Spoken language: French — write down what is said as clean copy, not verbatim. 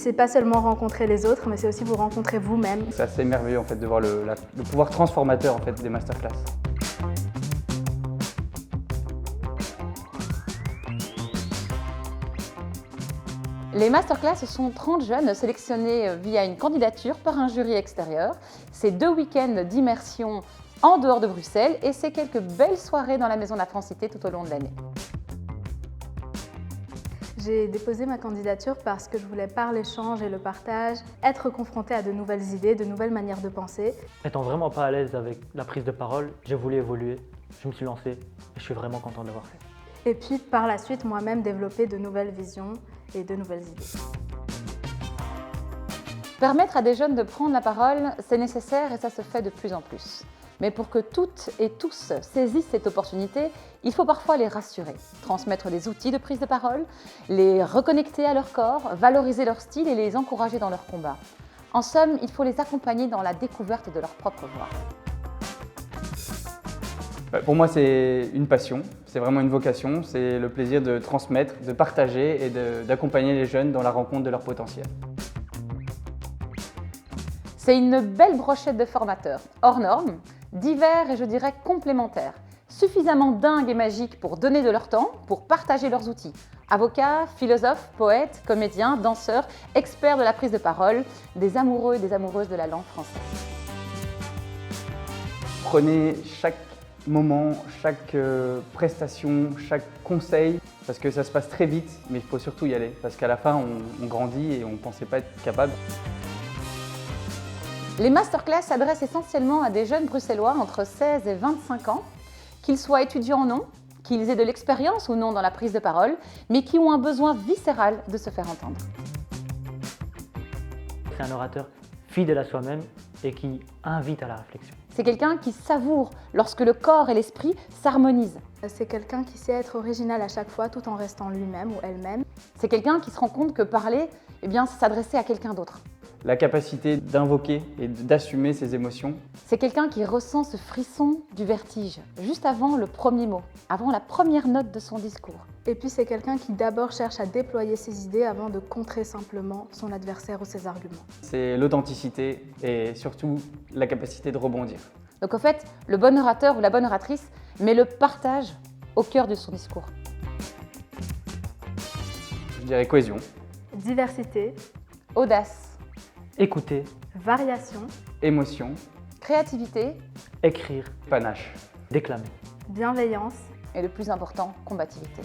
C'est pas seulement rencontrer les autres, mais c'est aussi vous rencontrer vous-même. C'est assez merveilleux en fait de voir le pouvoir transformateur en fait des masterclass. Les masterclass sont 30 jeunes sélectionnés via une candidature par un jury extérieur. C'est 2 week-ends d'immersion en dehors de Bruxelles et c'est quelques belles soirées dans la Maison de la Francité tout au long de l'année. J'ai déposé ma candidature parce que je voulais, par l'échange et le partage, être confrontée à de nouvelles idées, de nouvelles manières de penser. Étant vraiment pas à l'aise avec la prise de parole, j'ai voulu évoluer, je me suis lancé et je suis vraiment content de l'avoir fait. Et puis par la suite, moi-même développer de nouvelles visions et de nouvelles idées. Permettre à des jeunes de prendre la parole, c'est nécessaire et ça se fait de plus en plus. Mais pour que toutes et tous saisissent cette opportunité, il faut parfois les rassurer, transmettre des outils de prise de parole, les reconnecter à leur corps, valoriser leur style et les encourager dans leur combat. En somme, il faut les accompagner dans la découverte de leur propre voix. Pour moi, c'est une passion, c'est vraiment une vocation, c'est le plaisir de transmettre, de partager et d'accompagner les jeunes dans la rencontre de leur potentiel. C'est une belle brochette de formateurs, hors normes, divers et je dirais complémentaires, suffisamment dingues et magiques pour donner de leur temps, pour partager leurs outils. Avocats, philosophes, poètes, comédiens, danseurs, experts de la prise de parole, des amoureux et des amoureuses de la langue française. Prenez chaque moment, chaque prestation, chaque conseil, parce que ça se passe très vite, mais il faut surtout y aller, parce qu'à la fin, on grandit et on ne pensait pas être capable. Les masterclass s'adressent essentiellement à des jeunes bruxellois entre 16 et 25 ans, qu'ils soient étudiants ou non, qu'ils aient de l'expérience ou non dans la prise de parole, mais qui ont un besoin viscéral de se faire entendre. C'est un orateur fidèle à soi-même et qui invite à la réflexion. C'est quelqu'un qui savoure lorsque le corps et l'esprit s'harmonisent. C'est quelqu'un qui sait être original à chaque fois tout en restant lui-même ou elle-même. C'est quelqu'un qui se rend compte que parler, c'est s'adresser à quelqu'un d'autre. La capacité d'invoquer et d'assumer ses émotions. C'est quelqu'un qui ressent ce frisson du vertige, juste avant le premier mot, avant la première note de son discours. Et puis c'est quelqu'un qui d'abord cherche à déployer ses idées avant de contrer simplement son adversaire ou ses arguments. C'est l'authenticité et surtout la capacité de rebondir. Donc en fait, le bon orateur ou la bonne oratrice met le partage au cœur de son discours. Je dirais cohésion. Diversité, Audace, Écouter, variation, Émotion, créativité écrire, panache. déclamer. bienveillance. et le plus important, combativité.